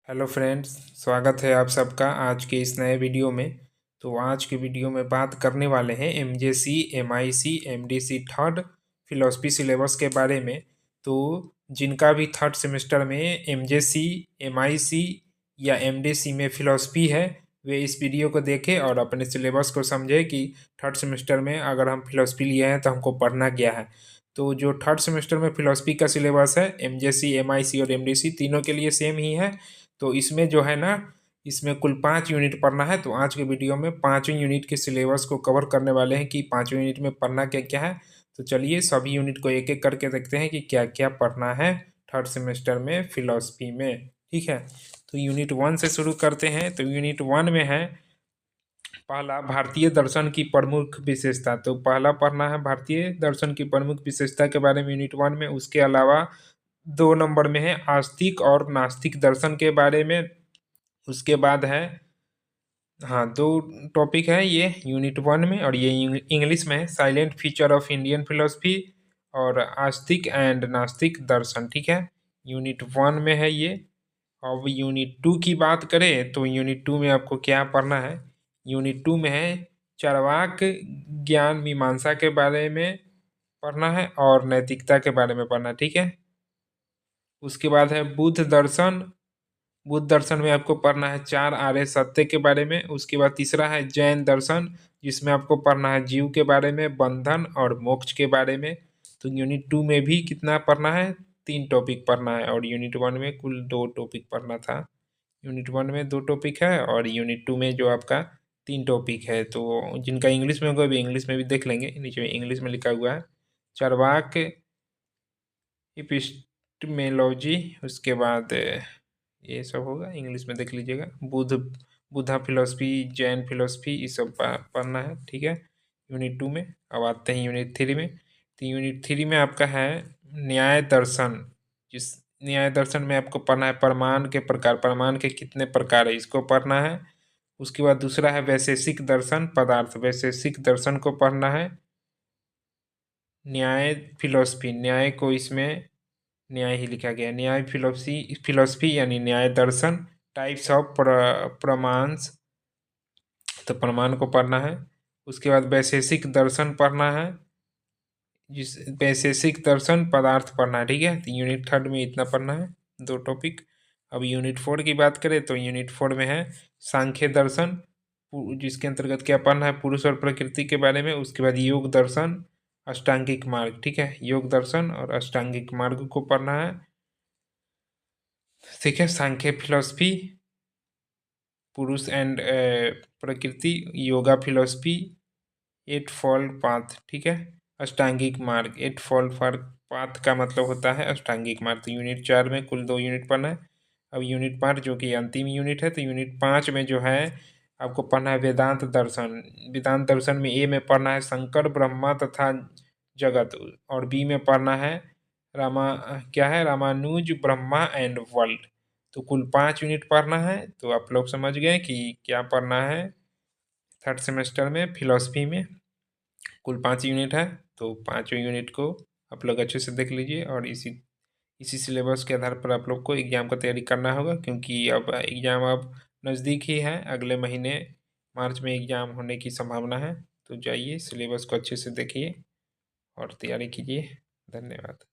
Hello friends, स्वागत है आप सबका आज के इस नए वीडियो में। तो आज के वीडियो में बात करने वाले हैं MJC, MIC, MDC third philosophy syllabus के बारे में। तो जिनका भी थर्ड सेमेस्टर में एमजेसी, एमआईसी या एमडीसी में फिलोसफी है, वे इस वीडियो को देखें और अपने सिलेबस को समझें कि थर्ड सेमेस्टर में अगर हम फिलोसफी लिए हैं तो हमको पढ़ना क्या है। तो जो थर्ड सेमेस्टर में फिलोसफी का सिलेबस है, एमजेसी, एमआईसी और एमडीसी तीनों के लिए सेम ही है। तो इसमें जो है ना, इसमें कुल 5 यूनिट पढ़ना है। तो आज के वीडियो में 5वें यूनिट के सिलेबस को कवर करने वाले हैं कि 5वें यूनिट में पढ़ना क्या क्या है। तो चलिए सभी यूनिट को एक एक करके देखते हैं कि क्या क्या पढ़ना है थर्ड सेमेस्टर में फिलोसफी में। ठीक है, तो यूनिट 1 से शुरू करते हैं। तो यूनिट 1 में है पहला, भारतीय दर्शन की प्रमुख विशेषता। तो पहला पढ़ना है भारतीय दर्शन की प्रमुख विशेषता के बारे में यूनिट 1 में। उसके अलावा 2 नंबर में है आस्तिक और नास्तिक दर्शन के बारे में। उसके बाद है, हाँ, 2 टॉपिक है ये यूनिट 1 में और ये इंग्लिश में है, silent feature of Indian philosophy और आस्तिक एंड नास्तिक दर्शन। ठीक है, यूनिट 1 में है ये। अब यूनिट 2 की बात करें तो यूनिट 2 में आपको क्या पढ़ना है। यूनिट 2 में है चार्वाक ज्ञान मीमांसा के बारे में पढ़ना है और नैतिकता के बारे में पढ़ना है। ठीक है, उसके बाद है बुद्ध दर्शन। बुद्ध दर्शन में आपको पढ़ना है 4 आर्य सत्य के बारे में। उसके बाद तीसरा है जैन दर्शन, जिसमें आपको पढ़ना है जीव के बारे में, बंधन और मोक्ष के बारे में। तो यूनिट 2 में भी कितना पढ़ना है, 3 टॉपिक पढ़ना है और यूनिट 1 में कुल 2 टॉपिक पढ़ना था। यूनिट 1 में 2 टॉपिक है और यूनिट 2 में जो आपका 3 टॉपिक है। तो जिनका इंग्लिश में होगा वे इंग्लिश में भी देख लेंगे, नीचे में इंग्लिश में लिखा हुआ है चार्वाक इपिस्टेमोलॉजी। उसके बाद ये सब होगा, इंग्लिश में देख लीजिएगा। बुद्धा फिलोसफी, जैन फिलोसफी, ये सब पढ़ना है। ठीक है, यूनिट 2 में। अब आते हैं यूनिट 3 में। तो यूनिट 3 में आपका है न्याय दर्शन। जिस न्याय दर्शन में आपको पढ़ना है प्रमाण के प्रकार, प्रमाण के कितने प्रकार है इसको पढ़ना है। उसके बाद दूसरा है वैशेषिक दर्शन पदार्थ, वैशेषिक दर्शन को पढ़ना है। न्याय फिलोसफी, न्याय को इसमें न्याय ही लिखा गया है। न्याय फिलोसफी, फिलोसफी यानी न्याय दर्शन। टाइप्स ऑफ प्रमाण्स, तो प्रमाण को पढ़ना है। उसके बाद वैशेषिक दर्शन पढ़ना है, जिस वैशेषिक दर्शन पदार्थ पढ़ना है। ठीक है, तो यूनिट 3 में इतना पढ़ना है, 2 टॉपिक। अब यूनिट 4 की बात करें तो यूनिट 4 में है सांख्य दर्शन, जिसके अंतर्गत क्या पढ़ना है, पुरुष और प्रकृति के बारे में। उसके बाद योग दर्शन, अष्टांगिक मार्ग। ठीक है, योग दर्शन और अष्टांगिक मार्ग को पढ़ना है। ठीक है, सांख्य फिलोसफी, पुरुष एंड प्रकृति, योगा फिलोसफी, 8 फोल्ड पाथ। ठीक है, अष्टांगिक मार्ग, 8 फोल्ड पाथ का मतलब होता है अष्टांगिक मार्ग। तो यूनिट 4 में कुल 2 यूनिट पढ़ना है। अब यूनिट 5 जो कि अंतिम यूनिट है, तो यूनिट 5 में जो है आपको पढ़ना है वेदांत दर्शन। वेदांत दर्शन में ए में पढ़ना है शंकर, ब्रह्मा तथा जगत, और बी में पढ़ना है क्या है, रामानुज, ब्रह्मा एंड वर्ल्ड। तो कुल 5 यूनिट पढ़ना है। तो आप लोग समझ गए कि क्या पढ़ना है थर्ड सेमेस्टर में फिलोसफी में। कुल 5 यूनिट है, तो 5वें यूनिट को आप लोग अच्छे से देख लीजिए और इसी इसी सिलेबस के आधार पर आप लोग को एग्ज़ाम का तैयारी करना होगा, क्योंकि अब एग्ज़ाम अब नज़दीक ही है। अगले महीने मार्च में एग्ज़ाम होने की संभावना है। तो जाइए सिलेबस को अच्छे से देखिए और तैयारी कीजिए। धन्यवाद।